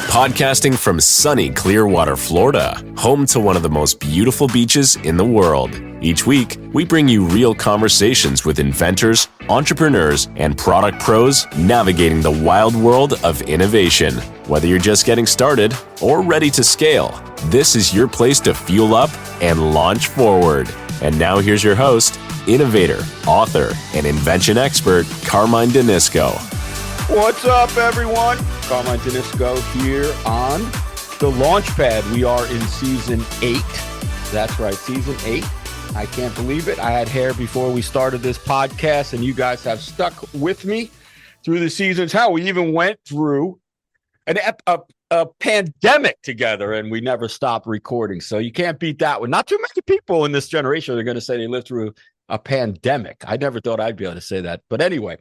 Podcasting from sunny Clearwater, Florida, home to one of the most beautiful beaches in the world. Each week, we bring you real conversations with inventors, entrepreneurs, and product pros navigating the wild world of innovation. Whether you're just getting started or ready to scale, this is your place to fuel up and launch forward. And now here's your host, innovator, author, and invention expert, Carmine Danisco. What's up, everyone? Carmine Danisco here on the Launchpad. We are in season 8. That's right, season 8. I can't believe it. I had hair before we started this podcast, and you guys have stuck with me through the seasons. How we even went through a pandemic together, and we never stopped recording. So you can't beat that one. Not too many people in this generation are going to say they lived through a pandemic. I never thought I'd be able to say that. But anyway,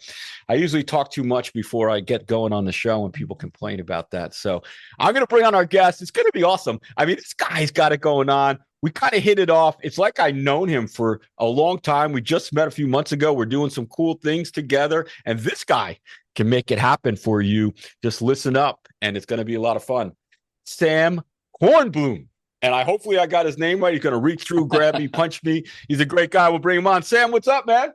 I usually talk too much before I get going on the show, and people complain about that. So I'm going to bring on our guest. It's going to be awesome. I mean, this guy's got it going on. We kind of hit it off. It's like I've known him for a long time. We just met a few months ago. We're doing some cool things together. And this guy can make it happen for you. Just listen up, and it's going to be a lot of fun. Sam Kornblum. And hopefully I got his name right. He's going to reach through, grab me, punch me. He's a great guy. We'll bring him on. Sam, what's up, man?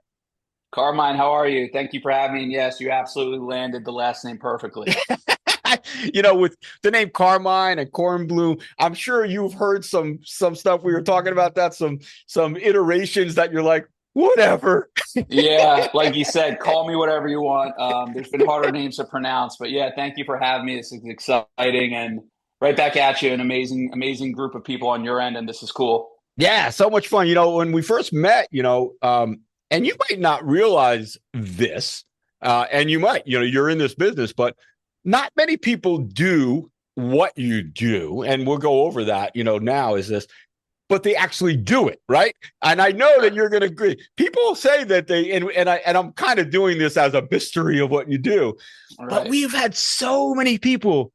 Carmine, how are you? Thank you for having me. And yes, you absolutely landed the last name perfectly. You know, with the name Carmine and Kornblum, I'm sure you've heard some stuff we were talking about that, some iterations that you're like, whatever. Yeah, like you said, call me whatever you want. There's been harder names to pronounce. But yeah, thank you for having me. This is exciting. And right back at you, an amazing group of people on your end, and this is cool. Yeah, so much fun. You know, when we first met, and you might not realize this, and you might, you're in this business, but not many people do what you do, and we'll go over that, now is this, but they actually do it, right? And I know that you're going to agree. People say that and I'm kind of doing this as a mystery of what you do, right. But we've had so many people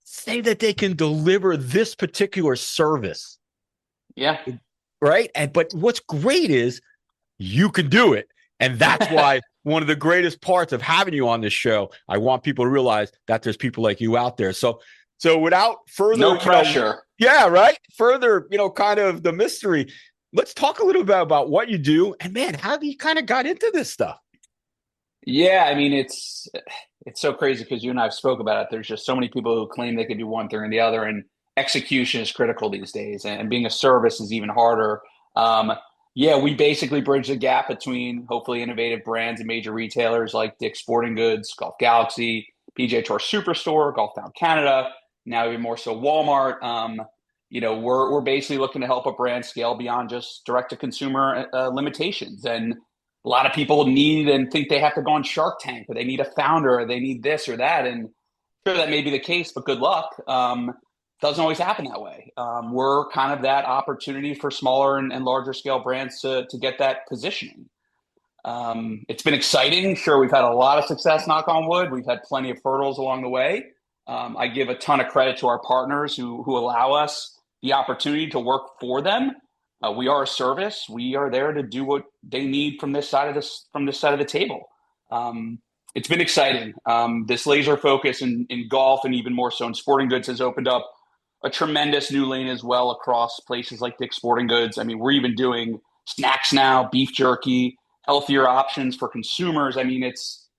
say that they can deliver this particular service. Yeah. Right. But what's great is you can do it. And that's why one of the greatest parts of having you on this show, I want people to realize that there's people like you out there. So without further no pressure. Right. Further, kind of the mystery. Let's talk a little bit about what you do. And man, how have you kind of got into this stuff? Yeah, I mean, it's so crazy because you and I have spoke about it. There's just so many people who claim they can do one thing or the other, and execution is critical these days. And being a service is even harder. We basically bridge the gap between hopefully innovative brands and major retailers like Dick's Sporting Goods, Golf Galaxy, PGA Tour Superstore, Golf Town Canada, now even more so Walmart. We're basically looking to help a brand scale beyond just direct-to-consumer limitations. And a lot of people need and think they have to go on Shark Tank, or they need a founder, or they need this or that. And sure, that may be the case, but good luck. Doesn't always happen that way. We're kind of that opportunity for smaller and larger scale brands to get that positioning. It's been exciting. Sure, we've had a lot of success, knock on wood. We've had plenty of hurdles along the way. I give a ton of credit to our partners who allow us the opportunity to work for them. We are a service. We are there to do what they need from this side of the table. It's been exciting. This laser focus in golf, and even more so in sporting goods, has opened up a tremendous new lane as well across places like Dick's Sporting Goods. I mean, we're even doing snacks now, beef jerky, healthier options for consumers. I mean, it's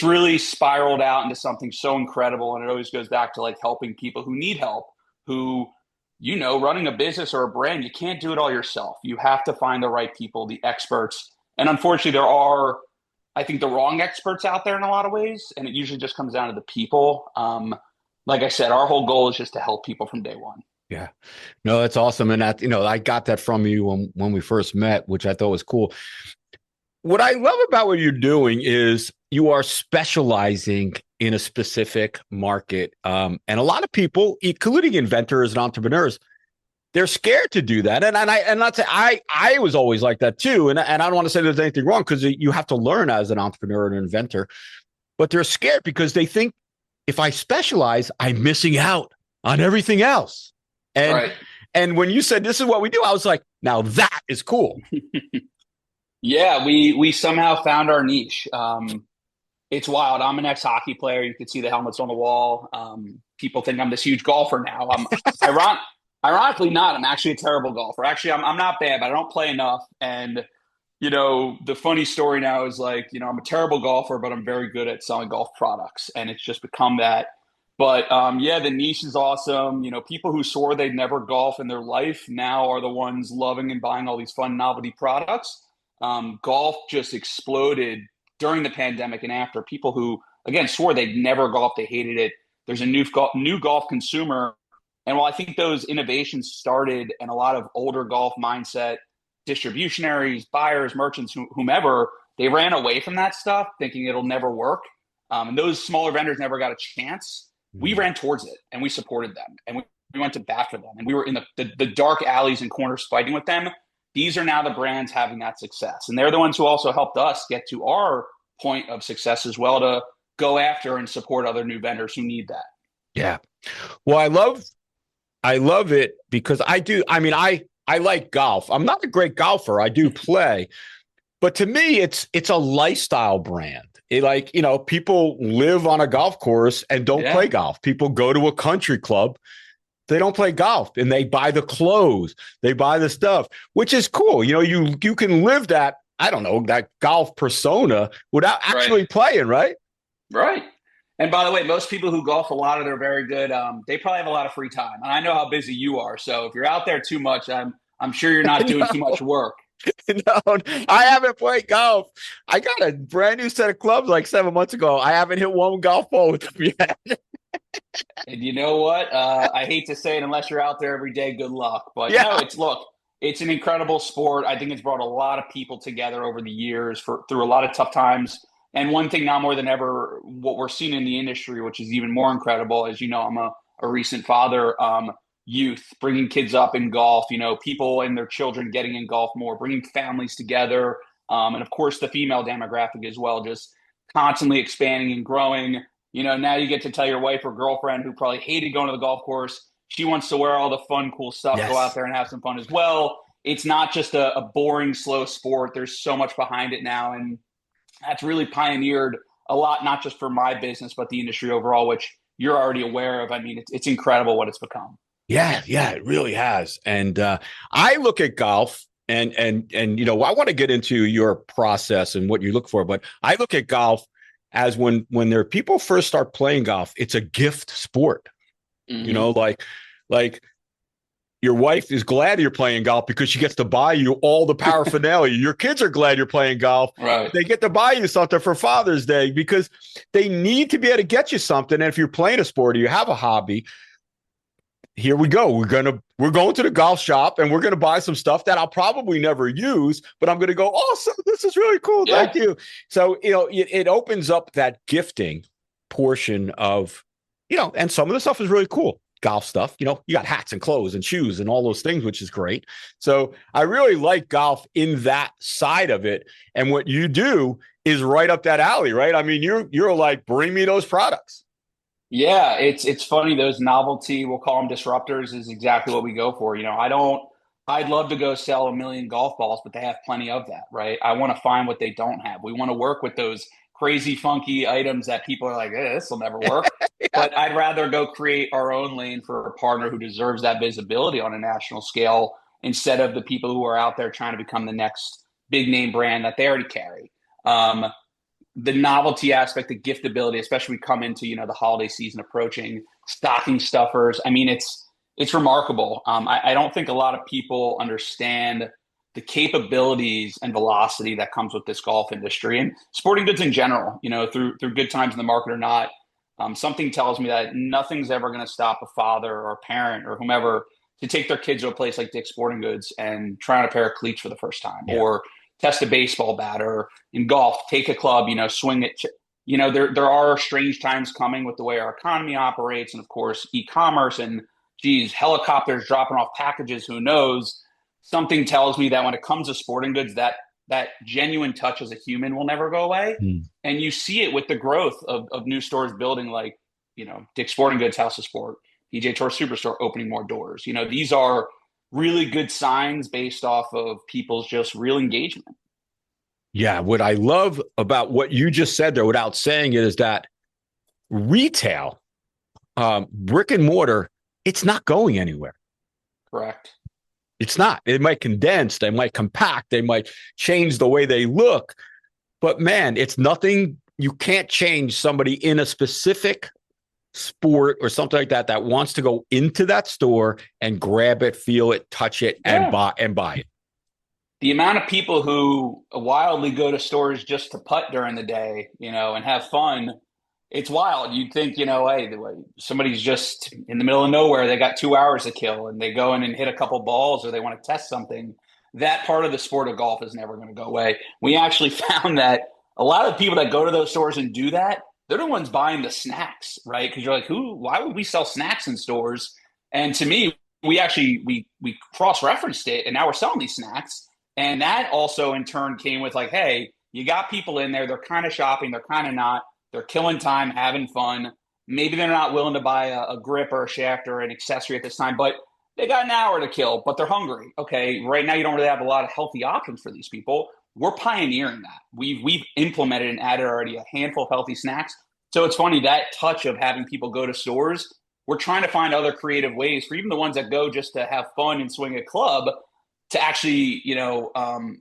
really spiraled out into something so incredible. And it always goes back to like helping people who need help, who, running a business or a brand, you can't do it all yourself. You have to find the right people, the experts. And unfortunately, there are, I think, the wrong experts out there in a lot of ways. And it usually just comes down to the people. Like I said, our whole goal is just to help people from day one. Yeah, no, that's awesome. And that, I got that from you when we first met, which I thought was cool. What I love about what you're doing is you are specializing in a specific market. And a lot of people, including inventors and entrepreneurs, they're scared to do that. And I was always like that too. And I don't want to say there's anything wrong, because you have to learn as an entrepreneur and an inventor. But they're scared because they think, if I specialize, I'm missing out on everything else. And right. And when you said this is what we do, I was like, now that is cool. Yeah, we somehow found our niche. It's wild. I'm an ex-hockey player. You can see the helmets on the wall. People think I'm this huge golfer now. Iron- Ironically not. I'm actually a terrible golfer. Actually, I'm not bad, but I don't play enough. And the funny story now is like, I'm a terrible golfer, but I'm very good at selling golf products, and it's just become that. But yeah, the niche is awesome. People who swore they'd never golf in their life now are the ones loving and buying all these fun novelty products. Golf just exploded during the pandemic and after. People who, again, swore they'd never golf, they hated it. There's a new golf consumer. And while I think those innovations started and a lot of older golf mindset distributionaries, buyers, merchants, whomever, they ran away from that stuff thinking it'll never work. And those smaller vendors never got a chance. We ran towards it and we supported them, and we went to bat for them, and we were in the dark alleys and corners fighting with them. These are now the brands having that success, and they're the ones who also helped us get to our point of success as well, to go after and support other new vendors who need that. Yeah. Well, I love it because I like golf. I'm not a great golfer. I do play, but to me, it's a lifestyle brand. People live on a golf course and don't play golf. People go to a country club, they don't play golf, and they buy the clothes, they buy the stuff, which is cool. You can live that, I don't know, that golf persona without actually playing, right? Right. And by the way, most people who golf a lot of, they're very good. They probably have a lot of free time. And I know how busy you are. So if you're out there too much, I'm sure you're not doing too much work. No, I haven't played golf. I got a brand new set of clubs like 7 months ago. I haven't hit one golf ball with them yet. And you know what? I hate to say it, unless you're out there every day, good luck. But no, it's an incredible sport. I think it's brought a lot of people together over the years through a lot of tough times. And one thing now more than ever, what we're seeing in the industry, which is even more incredible, as you know, I'm a recent father, youth, bringing kids up in golf, people and their children getting in golf more, bringing families together. And of course, the female demographic as well, just constantly expanding and growing. Now you get to tell your wife or girlfriend who probably hated going to the golf course, she wants to wear all the fun, cool stuff, go out there and have some fun as well. It's not just a boring, slow sport. There's so much behind it now. And that's really pioneered a lot, not just for my business, but the industry overall, which you're already aware of. I mean, it's incredible what it's become. Yeah, it really has. And I look at golf and I want to get into your process and what you look for, but I look at golf as when there people first start playing golf, it's a gift sport. Mm-hmm. Like your wife is glad you're playing golf because she gets to buy you all the paraphernalia. Your kids are glad you're playing golf. Right. They get to buy you something for Father's Day because they need to be able to get you something. And if you're playing a sport or you have a hobby, here we go. We're going to the golf shop and we're going to buy some stuff that I'll probably never use, but I'm going to go, awesome, this is really cool. Yeah. Thank you. So, it opens up that gifting portion of, and some of the stuff is really cool. Golf stuff, you got hats and clothes and shoes and all those things, which is great. So I really like golf in that side of it. And what you do is right up that alley, right? I mean, you're like, bring me those products. Yeah, it's funny. Those novelty, we'll call them disruptors, is exactly what we go for. I'd love to go sell 1 million golf balls, but they have plenty of that, right? I want to find what they don't have. We want to work with those crazy, funky items that people are like, this will never work. Yeah. But I'd rather go create our own lane for a partner who deserves that visibility on a national scale instead of the people who are out there trying to become the next big name brand that they already carry. The novelty aspect, the giftability, especially we come into, the holiday season approaching, stocking stuffers. I mean, it's remarkable. I don't think a lot of people understand the capabilities and velocity that comes with this golf industry and sporting goods in general, through good times in the market or not. Something tells me that nothing's ever going to stop a father or a parent or whomever to take their kids to a place like Dick's Sporting Goods and try on a pair of cleats for the first time, or test a baseball bat, or in golf, take a club, swing it. There are strange times coming with the way our economy operates. And of course, e-commerce and helicopters dropping off packages, who knows? Something tells me that when it comes to sporting goods, that genuine touch as a human will never go away. And you see it with the growth of new stores building, like, Dick's Sporting Goods, House of Sport, PGA Tour Superstore opening more doors. These are really good signs based off of people's just real engagement. Yeah, what I love about what you just said there, without saying it, is that retail, brick and mortar, it's not going anywhere. Correct. It's not. It might condense, they might compact, they might change the way they look, but man, it's nothing. You can't change somebody in a specific sport or something like that that wants to go into that store and grab it, feel it, touch it, and Yeah. buy it. The amount of people who wildly go to stores just to putt during the day, and have fun, it's wild. You'd think, hey, somebody's just in the middle of nowhere. They got 2 hours to kill and they go in and hit a couple balls or they want to test something. That part of the sport of golf is never going to go away. We actually found that a lot of the people that go to those stores and do that, they're the ones buying the snacks, right? Because you're like, why would we sell snacks in stores? And to me, we cross-referenced it and now we're selling these snacks. And that also in turn came with like, hey, you got people in there, they're kind of shopping, they're kind of not, they're killing time, having fun. Maybe they're not willing to buy a grip or a shaft or an accessory at this time, but they got an hour to kill, but they're hungry. Okay, right now you don't really have a lot of healthy options for these people. We're pioneering that. We've implemented and added already a handful of healthy snacks. So it's funny, that touch of having people go to stores, we're trying to find other creative ways for even the ones that go just to have fun and swing a club to actually,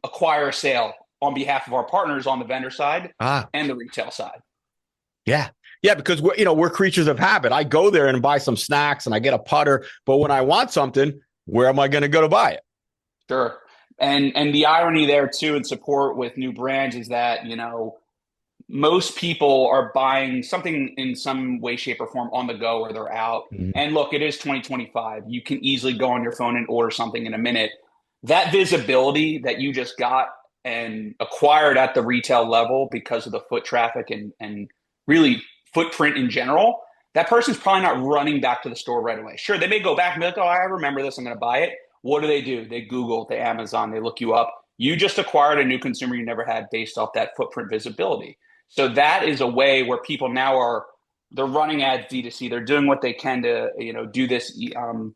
acquire a sale on behalf of our partners on the vendor side and the retail side. Yeah. Yeah, because we're creatures of habit. I go there and buy some snacks and I get a putter, but when I want something, where am I going to go to buy it? Sure. And the irony there too in support with new brands is that, most people are buying something in some way, shape, or form on the go or they're out. Mm-hmm. And look, it is 2025. You can easily go on your phone and order something in a minute. That visibility that you just got and acquired at the retail level because of the foot traffic and really footprint in general, that person's probably not running back to the store right away. Sure, they may go back and be like, oh, I remember this, I'm going to buy it. What do? They Google, they Amazon, they look you up. You just acquired a new consumer you never had based off that footprint visibility. So that is a way where people now they're running ads D2C. They're doing what they can to, do this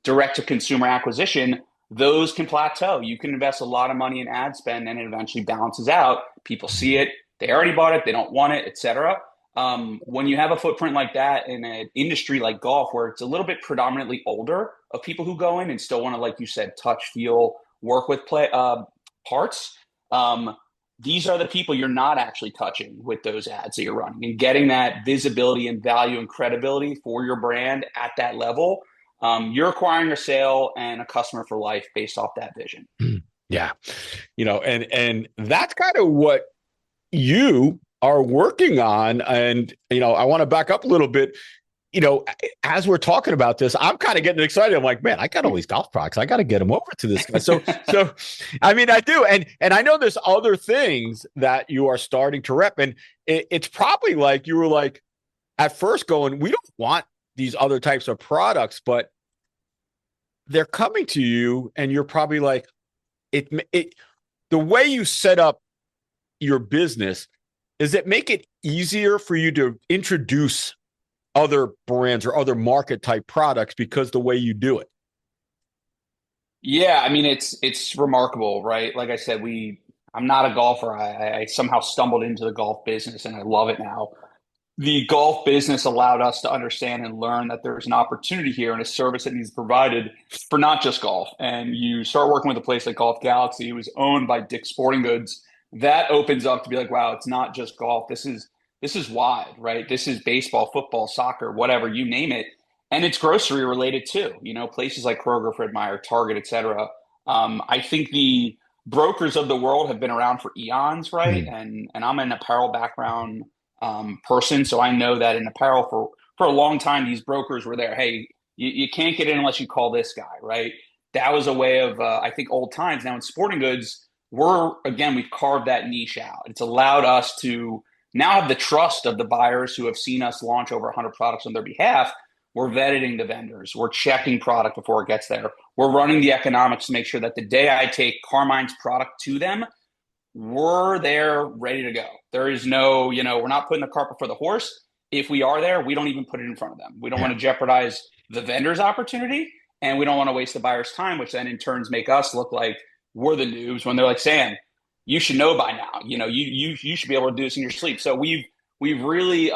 direct to consumer acquisition. Those can plateau. You can invest a lot of money in ad spend and it eventually balances out. People see it. They already bought it. They don't want it, etc. When you have a footprint like that in an industry like golf, where it's a little bit predominantly older of people who go in and still want to, like you said, touch, feel, work with parts, these are the people you're not actually touching with those ads that you're running, and getting that visibility and value and credibility for your brand at that level. You're acquiring a sale and a customer for life based off that vision. Yeah. And that's kind of what you are working on. And, I want to back up a little bit. As we're talking about this, I'm kind of getting excited. I'm like, man, I got all these golf products. I got to get them over to this guy. So, I mean, I do. And I know there's other things that you are starting to rep. And it's probably like you were like at first going, we don't want these other types of products, but they're coming to you and you're probably like, the way you set up your business, does it make it easier for you to introduce other brands or other market type products because the way you do it? Yeah, I mean, it's remarkable, right? Like I said, I'm not a golfer. I somehow stumbled into the golf business and I love it now. The golf business allowed us to understand and learn that there's an opportunity here and a service that needs provided for not just golf. And you start working with a place like Golf Galaxy, who is owned by Dick's Sporting Goods. That opens up to be like, wow, it's not just golf. This is wide, right? This is baseball, football, soccer, whatever, you name it. And it's grocery related too. Places like Kroger, Fred Meyer, Target, et cetera. I think the brokers of the world have been around for eons, right? And I'm an apparel background person. So I know that in apparel for a long time, these brokers were there. Hey, you can't get in unless you call this guy, right? That was a way of, I think, old times. Now in sporting goods, we've carved that niche out. It's allowed us to now have the trust of the buyers who have seen us launch over 100 products on their behalf. We're vetting the vendors. We're checking product before it gets there. We're running the economics to make sure that the day I take Carmine's product to them, we're there ready to go. There is no, we're not putting the cart before the horse. If we are there, we don't even put it in front of them. We don't want to jeopardize the vendor's opportunity, and we don't want to waste the buyer's time, which then in turns make us look like we're the noobs when they're like, Sam, you should know by now. You should be able to do this in your sleep. So we've really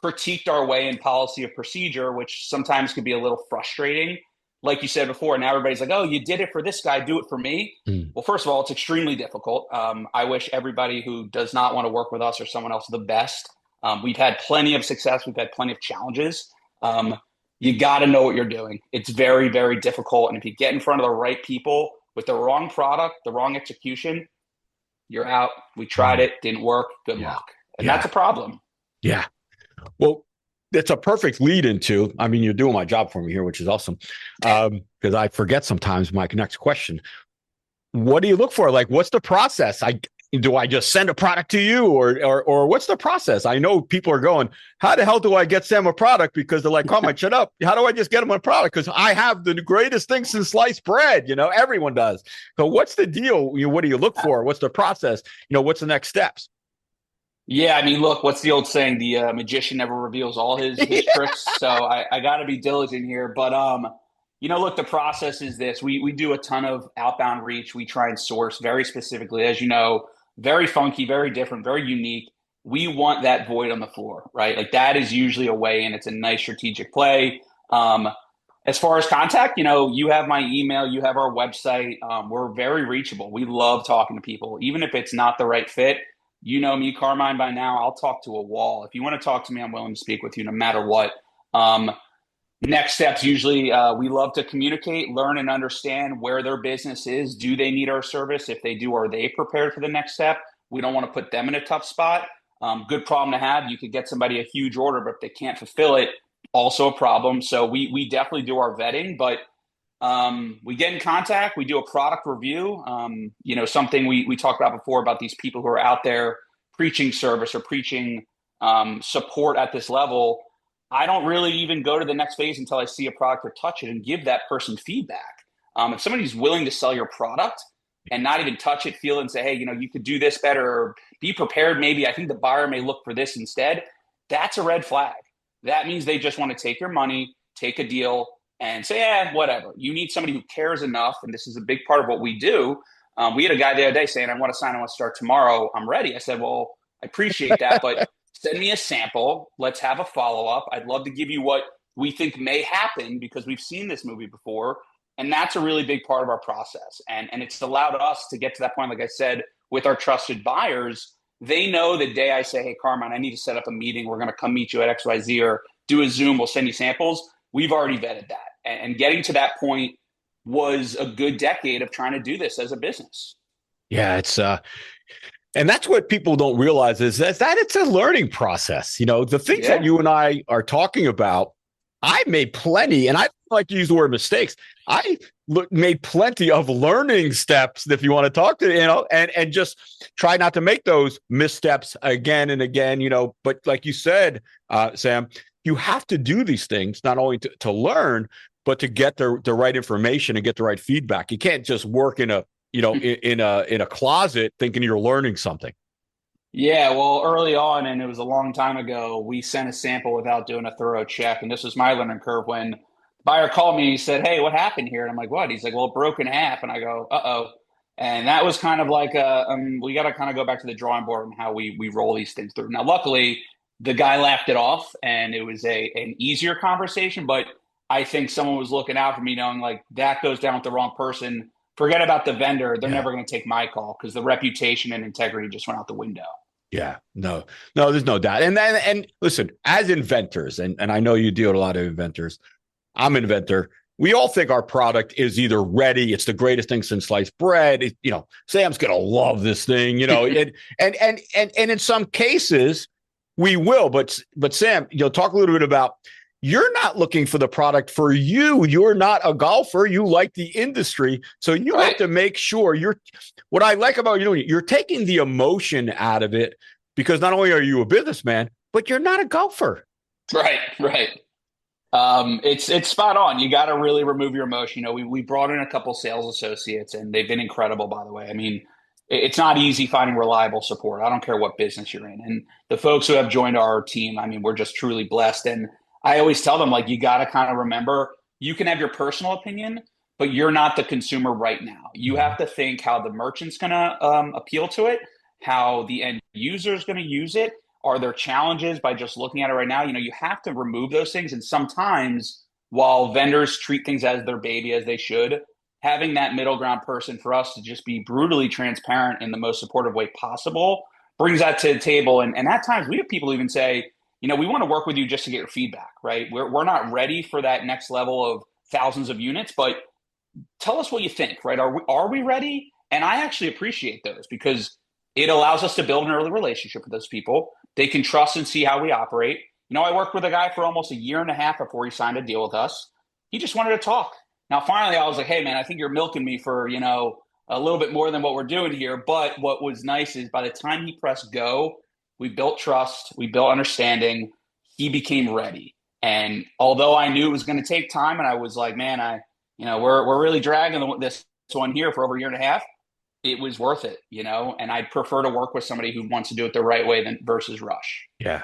critiqued our way in policy of procedure, which sometimes could be a little frustrating. Like you said before, now everybody's like, "Oh, you did it for this guy, do it for me." Mm. Well, first of all, it's extremely difficult. I wish everybody who does not want to work with us or someone else the best. We've had plenty of success. We've had plenty of challenges. You got to know what you're doing. It's very, very difficult. And if you get in front of the right people with the wrong product, the wrong execution, you're out. We tried it, didn't work. Good luck. And that's a problem. Yeah. Well, it's a perfect lead into, I mean, you're doing my job for me here, which is awesome. Because I forget sometimes my next question. What do you look for? Like, what's the process? Do I just send a product to you or what's the process? I know people are going, how the hell do I get Sam a product? Because they're like, Carmine, shut up. How do I just get them a product? Because I have the greatest thing since sliced bread. Everyone does. So what's the deal? What do you look for? What's the process? What's the next steps? Yeah, I mean, look, what's the old saying? The magician never reveals all his tricks. So I got to be diligent here. But, look, the process is this. We do a ton of outbound reach. We try and source very specifically, as you know, very funky, very different, very unique. We want that void on the floor, right? Like that is usually a way, and it's a nice strategic play. As far as contact, you have my email, you have our website. We're very reachable. We love talking to people, even if it's not the right fit. You know me, Carmine, by now. I'll talk to a wall. If you want to talk to me, I'm willing to speak with you no matter what. Next steps, usually we love to communicate, learn and understand where their business is. Do they need our service? If they do, are they prepared for the next step? We don't want to put them in a tough spot. Good problem to have. You could get somebody a huge order, but if they can't fulfill it, also a problem. So we definitely do our vetting, but we get in contact. We do a product review. Something we talked about before about these people who are out there preaching service or preaching support at this level. I don't really even go to the next phase until I see a product or touch it and give that person feedback. If somebody's willing to sell your product and not even touch it, feel it and say, hey, you could do this better or be prepared. Maybe I think the buyer may look for this instead. That's a red flag. That means they just want to take your money, take a deal and say, whatever. You need somebody who cares enough. And this is a big part of what we do. We had a guy the other day saying, I want to sign, I want to start tomorrow. I'm ready. I said, well, I appreciate that, but send me a sample. Let's have a follow-up. I'd love to give you what we think may happen because we've seen this movie before. And that's a really big part of our process. And it's allowed us to get to that point, like I said, with our trusted buyers. They know the day I say, hey, Carmine, I need to set up a meeting. We're going to come meet you at XYZ or do a Zoom. We'll send you samples. We've already vetted that. And getting to that point was a good decade of trying to do this as a business. Yeah, it's and that's what people don't realize is that it's a learning process. The things that you and I are talking about, I made plenty, and I don't like to use the word mistakes. I made plenty of learning steps, if you want to talk to, and just try not to make those missteps again and again, But like you said, Sam, you have to do these things not only to learn, but to get the right information and get the right feedback. You can't just work in a in a closet thinking you're learning something. Yeah, well, early on, and it was a long time ago, we sent a sample without doing a thorough check. And this was my learning curve when the buyer called me and he said, hey, what happened here? And I'm like, what? He's like, well, it broke in half. And I go, uh-oh. And that was kind of like, we got to kind of go back to the drawing board and how we roll these things through. Now, luckily, the guy laughed it off and it was an easier conversation. But I think someone was looking out for me knowing like that goes down with the wrong person. Forget about the vendor. They're never going to take my call because the reputation and integrity just went out the window. Yeah, no, there's no doubt. And listen, as inventors, and I know you deal with a lot of inventors. I'm an inventor. We all think our product is either ready. It's the greatest thing since sliced bread. Sam's going to love this thing, and in some cases we will, but Sam, talk a little bit about, you're not looking for the product for you. You're not a golfer. You like the industry. So you have to make sure what I like about you, you're taking the emotion out of it because not only are you a businessman, but you're not a golfer. Right. It's spot on. You got to really remove your emotion. We brought in a couple sales associates and they've been incredible, by the way. I mean, it's not easy finding reliable support. I don't care what business you're in. And the folks who have joined our team, I mean, we're just truly blessed. And I always tell them, like, you got to kind of remember, you can have your personal opinion, but you're not the consumer right now. You have to think how the merchant's going to appeal to it, how the end user is going to use it. Are there challenges by just looking at it right now? You have to remove those things. And sometimes, while vendors treat things as their baby, as they should, having that middle ground person for us to just be brutally transparent in the most supportive way possible brings that to the table. And at times, we have people even say, we want to work with you just to get your feedback, right? We're not ready for that next level of thousands of units, but tell us what you think, right? Are we ready? And I actually appreciate those because it allows us to build an early relationship with those people. They can trust and see how we operate. I worked with a guy for almost a year and a half before he signed a deal with us. He just wanted to talk. Now, finally, I was like, hey, man, I think you're milking me for, a little bit more than what we're doing here. But what was nice is by the time he pressed go, we built trust, we built understanding. He became ready. And although I knew it was going to take time, and I was like, man, we're really dragging this one here for over a year and a half. It was worth it, and I'd prefer to work with somebody who wants to do it the right way than versus rush. Yeah.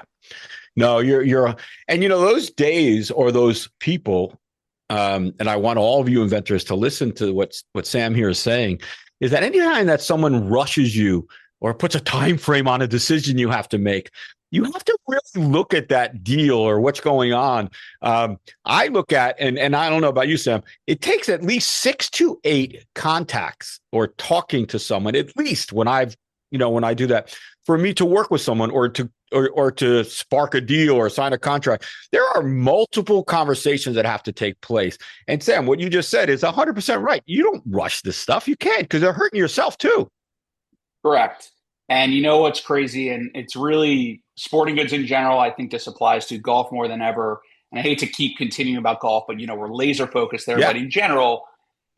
No, you're, and those days or those people, and I want all of you inventors to listen to what Sam here is saying, is that anytime that someone rushes you or puts a time frame on a decision you have to make, you have to really look at that deal or what's going on. I look at, and I don't know about you, Sam, it takes at least 6 to 8 contacts or talking to someone, at least when I do that, for me to work with someone or to spark a deal or sign a contract. There are multiple conversations that have to take place. And Sam, what you just said is 100% right. You don't rush this stuff. You can't, because they're hurting yourself too. Correct. And what's crazy, and it's really sporting goods in general. I think this applies to golf more than ever. And I hate to keep continuing about golf, but we're laser focused there. Yeah. But in general,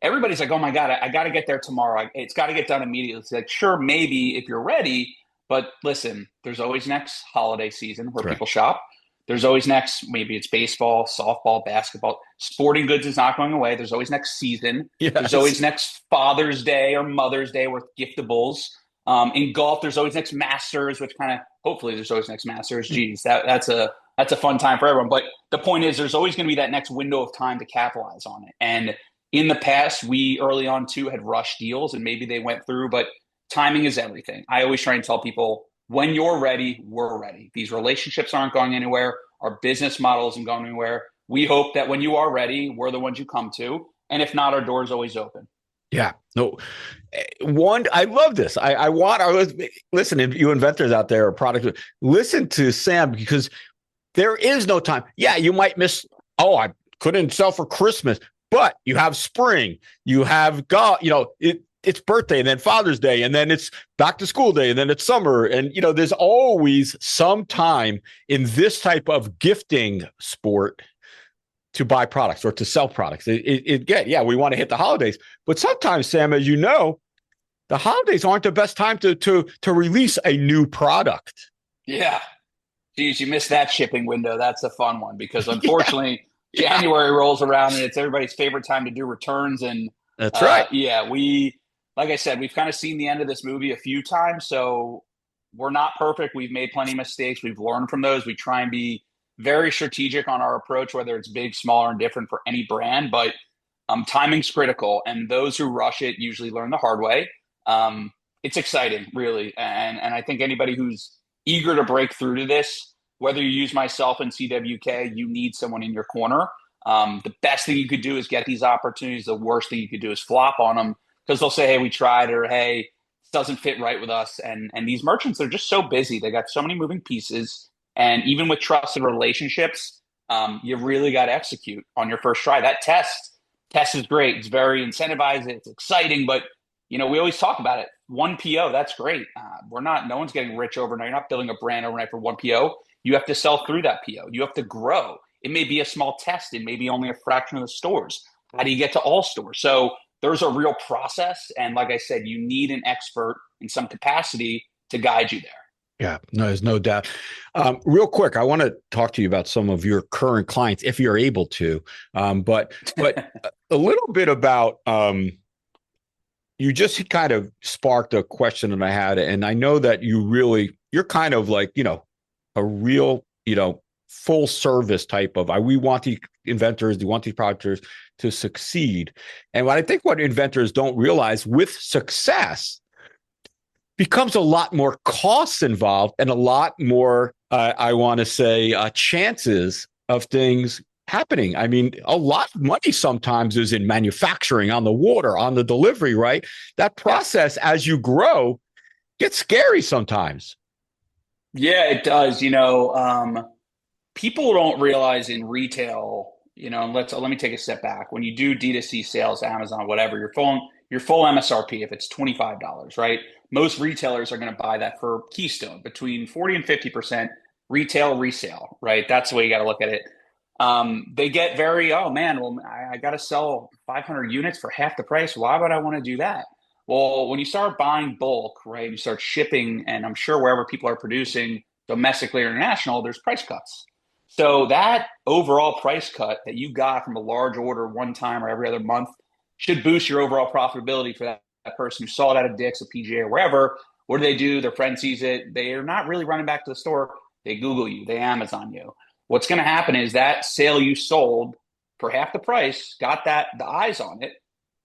everybody's like, oh my God, I got to get there tomorrow. It's got to get done immediately. It's like, sure, maybe if you're ready, but listen, there's always next holiday season where people shop. There's always next, maybe it's baseball, softball, basketball. Sporting goods is not going away. There's always next season. Yes. There's always next Father's Day or Mother's Day with giftables. In golf, there's always next Masters, which hopefully there's always next Masters. Geez, that's a fun time for everyone. But the point is, there's always going to be that next window of time to capitalize on it. And in the past, we early on too had rushed deals, and maybe they went through, but timing is everything. I always try and tell people, when you're ready, we're ready. These relationships aren't going anywhere. Our business model isn't going anywhere. We hope that when you are ready, we're the ones you come to. And if not, our door is always open. Yeah, no. I love this. I want our listen, you inventors out there or product, listen to Sam, because there is no time. Yeah, you might miss, I couldn't sell for Christmas, but you have spring, you have it's birthday and then Father's Day, and then it's back to school day, and then it's summer. And, there's always some time in this type of gifting sport to buy products or to sell products. We want to hit the holidays, but sometimes, Sam, as you know, the holidays aren't the best time to release a new product. Yeah. Geez, you missed that shipping window. That's a fun one because unfortunately January rolls around and it's everybody's favorite time to do returns. And that's right. Like I said, we've kind of seen the end of this movie a few times. So we're not perfect. We've made plenty of mistakes. We've learned from those. We try and be very strategic on our approach, whether it's big, small, or indifferent for any brand, but timing's critical. And those who rush it usually learn the hard way. It's exciting, really. And I think anybody who's eager to break through to this, whether you use myself and CWK, you need someone in your corner. The best thing you could do is get these opportunities. The worst thing you could do is flop on them because they'll say, hey, we tried, or hey, it doesn't fit right with us. And these merchants, they're just so busy. They got so many moving pieces. And even with trust and relationships, you really got to execute on your first try. That test is great. It's very incentivized. It's exciting, but we always talk about it. One PO, that's great. No one's getting rich overnight. You're not building a brand overnight for one PO. You have to sell through that PO. You have to grow. It may be a small test. It may be only a fraction of the stores. How do you get to all stores? So there's a real process. And like I said, you need an expert in some capacity to guide you there. Yeah, no, there's no doubt. Real quick, I want to talk to you about some of your current clients, if you're able to. But a little bit about, you just kind of sparked a question that I had, and I know that you're kind of like, a real, full service type of, we want the inventors, we want these producers to succeed. And what inventors don't realize, with success becomes a lot more costs involved and a lot more, I want to say, chances of things happening. I mean, a lot of money sometimes is in manufacturing, on the water, on the delivery, right? That process, as you grow, gets scary sometimes. Yeah, it does. People don't realize in retail, let me take a step back. When you do D2C sales, Amazon, whatever, your full MSRP, if it's $25, right? Most retailers are going to buy that for Keystone between 40 and 50% retail resale, right? That's the way you got to look at it. They get very, oh man, well, I got to sell 500 units for half the price. Why would I want to do that? Well, when you start buying bulk, right, you start shipping, and I'm sure wherever people are producing domestically or international, there's price cuts. So that overall price cut that you got from a large order one time or every other month should boost your overall profitability for that person who saw it at a Dick's, a PGA, or wherever. What do? Their friend sees it. They are not really running back to the store. They Google you. They Amazon you. What's going to happen is that sale you sold for half the price, got the eyes on it.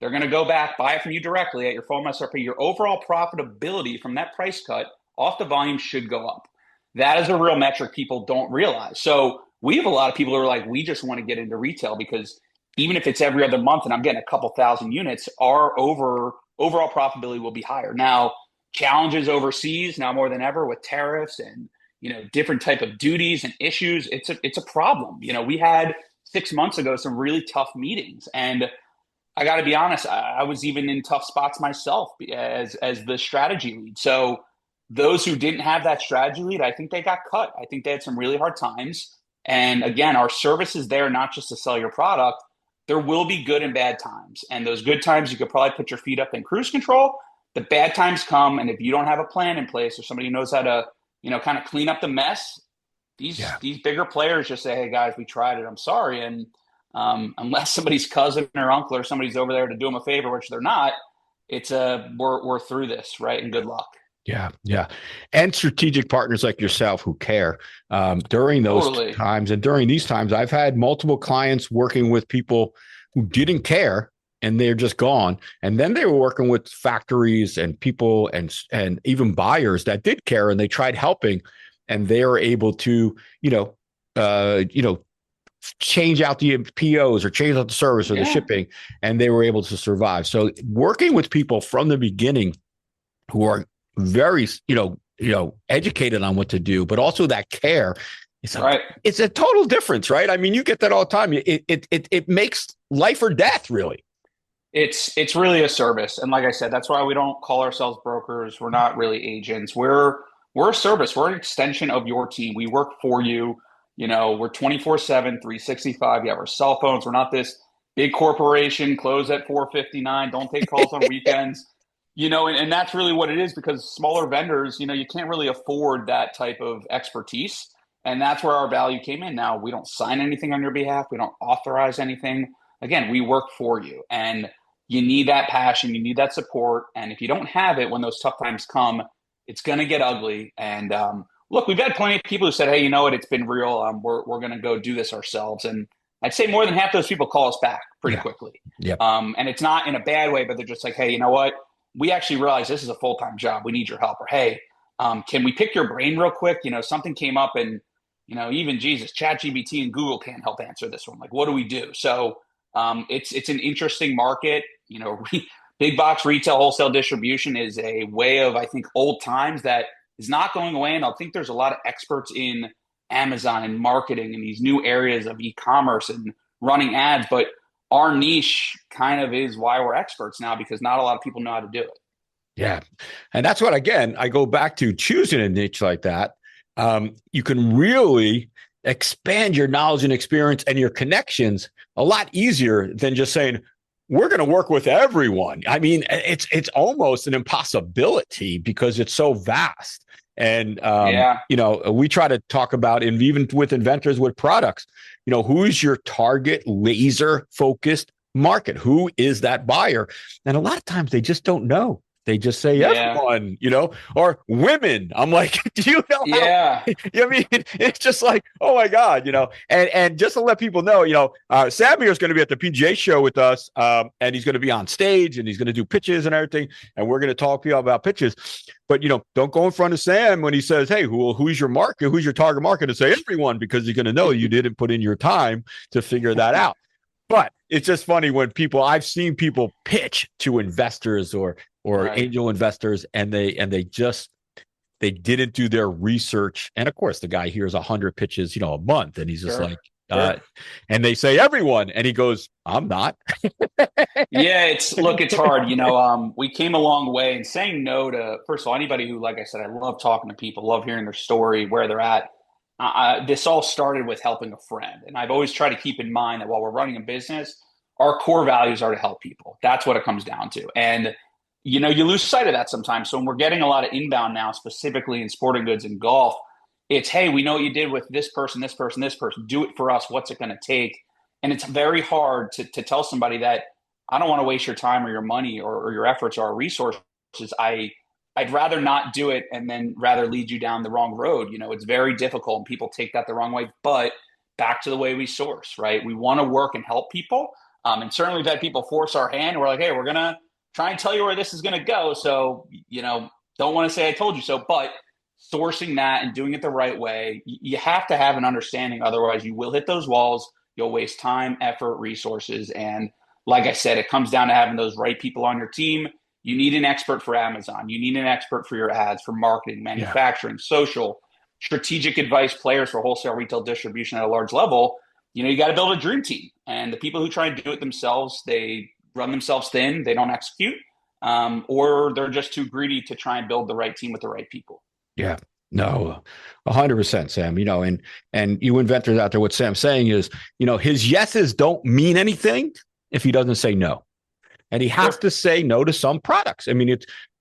They're going to go back, buy it from you directly at your full MSRP. Your overall profitability from that price cut off the volume should go up. That is a real metric people don't realize. So we have a lot of people who are like, we just want to get into retail because even if it's every other month and I'm getting a couple thousand units, our overall profitability will be higher. Now, challenges overseas now more than ever with tariffs and different type of duties and issues. It's a problem. We had 6 months ago some really tough meetings, and I got to be honest, I was even in tough spots myself as the strategy lead. So those who didn't have that strategy lead, I think they got cut. I think they had some really hard times. And again, our service is there not just to sell your product. There will be good and bad times. And those good times, you could probably put your feet up in cruise control. The bad times come, and if you don't have a plan in place or somebody who knows how to, kind of clean up the mess, these bigger players just say, hey, guys, we tried it. I'm sorry. And unless somebody's cousin or uncle or somebody's over there to do them a favor, which they're not, we're through this, right? And good luck. Yeah, yeah. And strategic partners like yourself who care during those times. And during these times, I've had multiple clients working with people who didn't care and they're just gone. And then they were working with factories and people and even buyers that did care, and they tried helping, and they were able to, change out the POs or change out the service or the shipping, and they were able to survive. So working with people from the beginning who are very, educated on what to do, but also that care. It's a total difference, right? I mean, you get that all the time. It makes life or death, really. It's really a service. And like I said, that's why we don't call ourselves brokers. We're not really agents. We're a service. We're an extension of your team. We work for you. We're 24/7, 365. You have our cell phones. We're not this big corporation, close at 4:59. Don't take calls on weekends. And that's really what it is, because smaller vendors, you can't really afford that type of expertise. And that's where our value came in. Now, we don't sign anything on your behalf. We don't authorize anything. Again, we work for you, and you need that passion. You need that support. And if you don't have it when those tough times come, it's going to get ugly. And look, we've had plenty of people who said, hey, you know what? It's been real. We're going to go do this ourselves. And I'd say more than half those people call us back pretty quickly. Yep. And it's not in a bad way, but they're just like, hey, you know what? We actually realize this is a full-time job. We need your help. Or, hey, can we pick your brain real quick? Something came up, and, even ChatGPT and Google can't help answer this one. Like, what do we do? So it's an interesting market. Big box retail wholesale distribution is a way of, I think, old times that is not going away. And I think there's a lot of experts in Amazon and marketing and these new areas of e-commerce and running ads. But our niche kind of is why we're experts now, because not a lot of people know how to do it. Yeah. And that's what, again, I go back to choosing a niche like that. You can really expand your knowledge and experience and your connections a lot easier than just saying, we're going to work with everyone. I mean, it's almost an impossibility because it's so vast. And, we try to talk about, and even with inventors with products, who's your target laser focused market? Who is that buyer? And a lot of times they just don't know. They just say Yeah. everyone, or women. I'm like, do you know how? Yeah. I mean, it's just like, oh my God, and just to let people know, Sam here is going to be at the PGA show with us, and he's going to be on stage and he's going to do pitches and everything, and we're going to talk to you about pitches. But don't go in front of Sam when he says, "Hey, who's your market? Who's your target market?" and say everyone, because he's going to know you didn't put in your time to figure that out. But it's just funny when I've seen people pitch to investors or Right. angel investors, and they didn't do their research. And of course, the guy hears 100 pitches, a month, and he's just Sure. like, Sure. and they say everyone, and he goes, "I'm not." Yeah, it's hard. We came a long way, and saying no to, first of all, anybody who, like I said, I love talking to people, love hearing their story, where they're at. This all started with helping a friend. And I've always tried to keep in mind that while we're running a business, our core values are to help people. That's what it comes down to. And, you lose sight of that sometimes. So when we're getting a lot of inbound now, specifically in sporting goods and golf, it's, hey, we know what you did with this person, this person, this person. Do it for us. What's it going to take? And it's very hard to tell somebody that I don't want to waste your time or your money or your efforts or our resources. I'd rather not do it and then rather lead you down the wrong road. It's very difficult and people take that the wrong way. But back to the way we source, right? We want to work and help people. And certainly we've had people force our hand. And we're like, hey, we're going to try and tell you where this is going to go. So, don't want to say I told you so, but sourcing that and doing it the right way, you have to have an understanding. Otherwise, you will hit those walls. You'll waste time, effort, resources. And like I said, it comes down to having those right people on your team. You need an expert for Amazon. You need an expert for your ads, for marketing, manufacturing, social, strategic advice, players for wholesale retail distribution at a large level. You got to build a dream team. And the people who try and do it themselves, they run themselves thin. They don't execute, or they're just too greedy to try and build the right team with the right people. Yeah. No, 100%, Sam. And you inventors out there, what Sam's saying is, his yeses don't mean anything if he doesn't say no. And he has to say no to some products. I mean,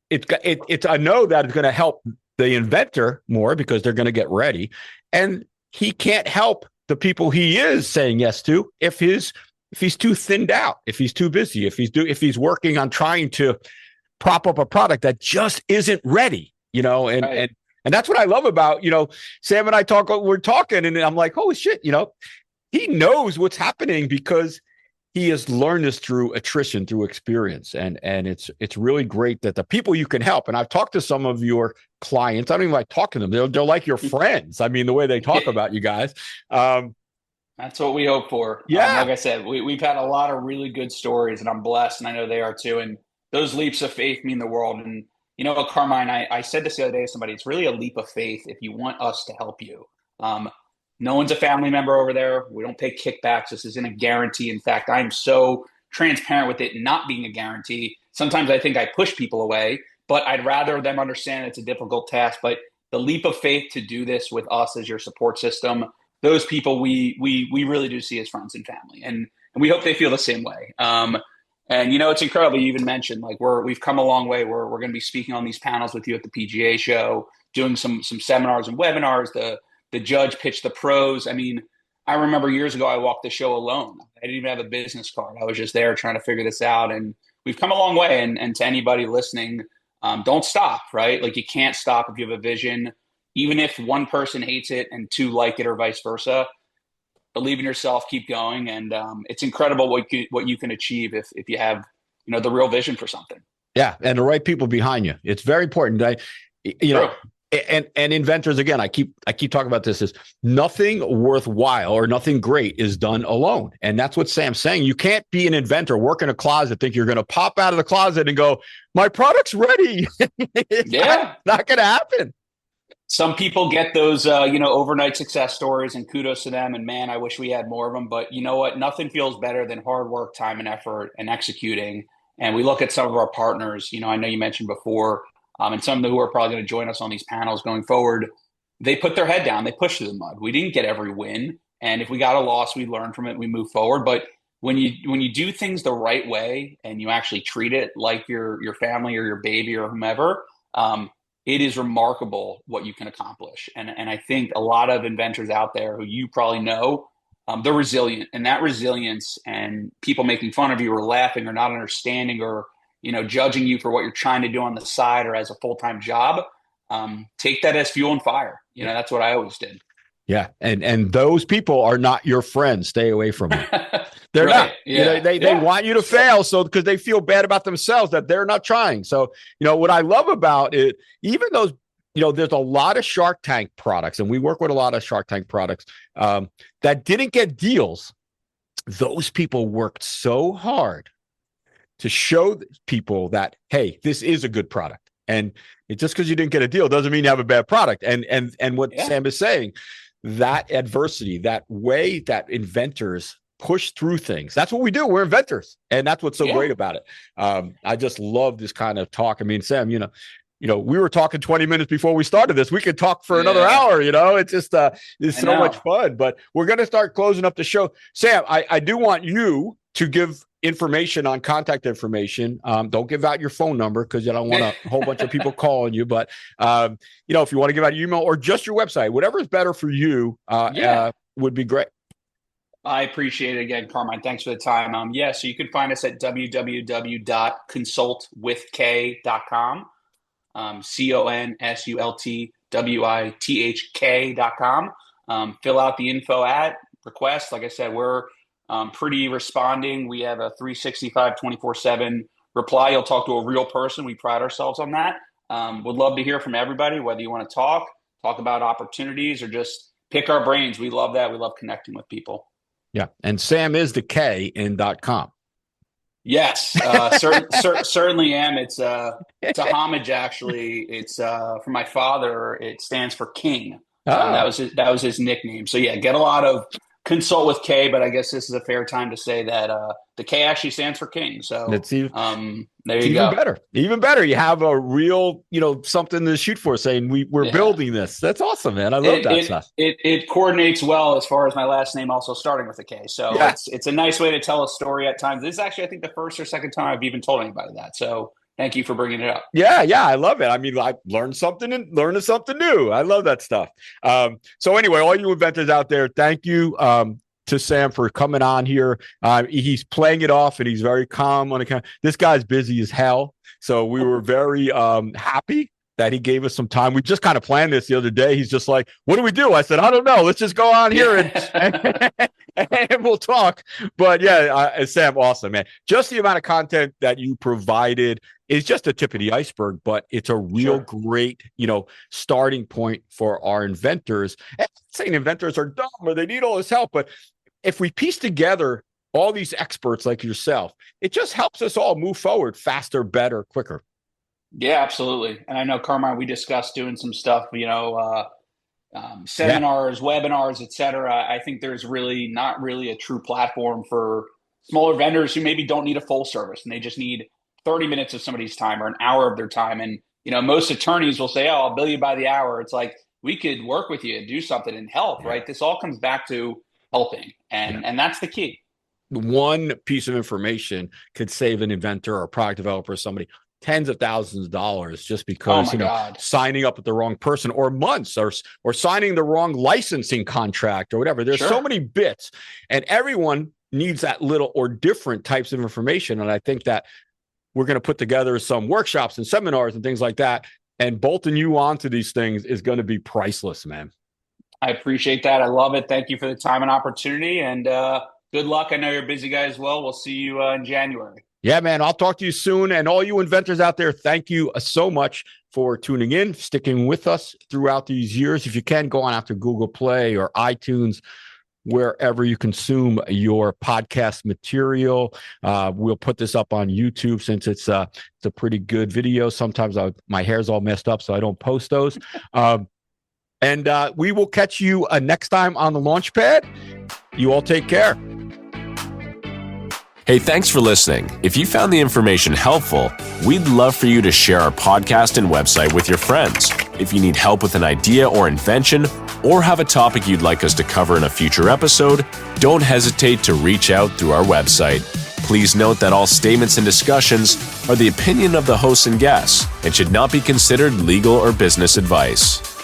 it's I know that it's going to help the inventor more because they're going to get ready. And he can't help the people he is saying yes to if he's too thinned out, if he's too busy, if he's working on trying to prop up a product that just isn't ready, right. And that's what I love about, Sam and I we're talking, and I'm like, holy shit, he knows what's happening because he has learned this through attrition, through experience. And it's really great that the people you can help. And I've talked to some of your clients. I don't even like talking to them. They're like your friends. I mean, the way they talk about you guys. That's what we hope for. Yeah. Like I said, we've had a lot of really good stories, and I'm blessed, and I know they are too. And those leaps of faith mean the world. And Carmine, I said this the other day to somebody, it's really a leap of faith if you want us to help you. No one's a family member over there. We don't pay kickbacks. This isn't a guarantee. In fact, I'm so transparent with it not being a guarantee. Sometimes I think I push people away, but I'd rather them understand it's a difficult task. But the leap of faith to do this with us as your support system, those people we really do see as friends and family. And we hope they feel the same way. And it's incredible. You even mentioned like we've come a long way. We're going to be speaking on these panels with you at the PGA show, doing some seminars and webinars. The judge pitched the pros. I mean, I remember years ago I walked the show alone. I didn't even have a business card. I was just there trying to figure this out. And we've come a long way. And to anybody listening, don't stop. Right? Like you can't stop if you have a vision. Even if one person hates it and two like it, or vice versa. Believe in yourself, keep going, and it's incredible what you can achieve if you have the real vision for something. Yeah, and the right people behind you. It's very important. And inventors, again, I keep talking about this, is nothing worthwhile or nothing great is done alone. And that's what Sam's saying. You can't be an inventor, work in a closet, think you're going to pop out of the closet and go, my product's ready. It's not going to happen. Some people get those, overnight success stories, and kudos to them. And man, I wish we had more of them. But you know what? Nothing feels better than hard work, time, and effort, and executing. And we look at some of our partners. I know you mentioned before, and some of them who are probably going to join us on these panels going forward. They put their head down. They pushed through the mud. We didn't get every win, and if we got a loss, we learn from it. We move forward. But when you do things the right way and you actually treat it like your family or your baby or whomever. It is remarkable what you can accomplish. And I think a lot of inventors out there who you probably know, they're resilient. And that resilience and people making fun of you or laughing or not understanding or judging you for what you're trying to do on the side or as a full-time job, take that as fuel and fire. That's what I always did. Yeah. And those people are not your friends. Stay away from them. They're Right. not. Yeah. They want you to fail, because they feel bad about themselves that they're not trying. So, what I love about it, even those, there's a lot of Shark Tank products, and we work with a lot of Shark Tank products that didn't get deals. Those people worked so hard to show people that, hey, this is a good product. And it's just because you didn't get a deal doesn't mean you have a bad product. And what Sam is saying, that adversity, that way that inventors push through things. That's what we do. We're inventors. And that's what's so great about it. I just love this kind of talk. I mean, Sam, we were talking 20 minutes before we started this. We could talk for another hour, It's just, it's so much fun. But we're going to start closing up the show. Sam, I do want you to give information on contact information. Don't give out your phone number because I don't want a whole bunch of people calling you. But, if you want to give out your email or just your website, whatever is better for you would be great. I appreciate it again, Carmine. Thanks for the time. So you can find us at www.consultwithk.com. consultwithk.com. Fill out the info request. Like I said, we're pretty responding. We have a 365, 24/7 reply. You'll talk to a real person. We pride ourselves on that. Would love to hear from everybody, whether you want to talk about opportunities, or just pick our brains. We love that. We love connecting with people. Yeah. And Sam is the K in .com. Yes, certainly am. It's a homage, actually. It's for my father. It stands for King. That was his nickname. So get a lot of consult with K, but I guess this is a fair time to say that the K actually stands for King. So that's there you go. Better. Even better. You have a real, something to shoot for, saying we're building this. That's awesome, man. I love that stuff. It coordinates well as far as my last name also starting with a K. So it's a nice way to tell a story at times. This is actually, I think, the first or second time I've even told anybody that. So thank you for bringing it up. Yeah, I love it. I mean, I learned something new. I love that stuff. So anyway, all you inventors out there, thank you to Sam for coming on here. He's playing it off, and he's very calm on account. This guy's busy as hell. So we were very happy that he gave us some time. We just kind of planned this the other day. He's just like, what do we do? I said, I don't know. Let's just go on here and we'll talk. But Sam, awesome, man. Just the amount of content that you provided is just a tip of the iceberg, but it's a real great, starting point for our inventors. And I'm not saying inventors are dumb or they need all this help, but if we piece together all these experts like yourself, it just helps us all move forward faster, better, quicker. Yeah, absolutely. And I know, Carmine, we discussed doing some stuff, seminars, webinars, et cetera. I think there's really not really a true platform for smaller vendors who maybe don't need a full service and they just need 30 minutes of somebody's time or an hour of their time. And, most attorneys will say, I'll bill you by the hour. It's like, we could work with you and do something and help, right? This all comes back to helping. And that's the key. One piece of information could save an inventor or a product developer or somebody tens of thousands of dollars just because signing up with the wrong person, or months, or signing the wrong licensing contract or whatever. There's so many bits, and everyone needs that little or different types of information. And I think that we're going to put together some workshops and seminars and things like that, and bolting you onto these things is going to be priceless, man. I appreciate that. I love it. Thank you for the time and opportunity, and good luck. I know you're a busy guy as well. We'll see you in January. Yeah, man, I'll talk to you soon. And all you inventors out there, thank you so much for tuning in, sticking with us throughout these years. If you can, go on out to Google Play or iTunes, wherever you consume your podcast material. We'll put this up on YouTube since it's a pretty good video. Sometimes my hair's all messed up, so I don't post those. And we will catch you next time on the Launchpad. You all take care. Hey, thanks for listening. If you found the information helpful, we'd love for you to share our podcast and website with your friends. If you need help with an idea or invention, or have a topic you'd like us to cover in a future episode, don't hesitate to reach out through our website. Please note that all statements and discussions are the opinion of the hosts and guests and should not be considered legal or business advice.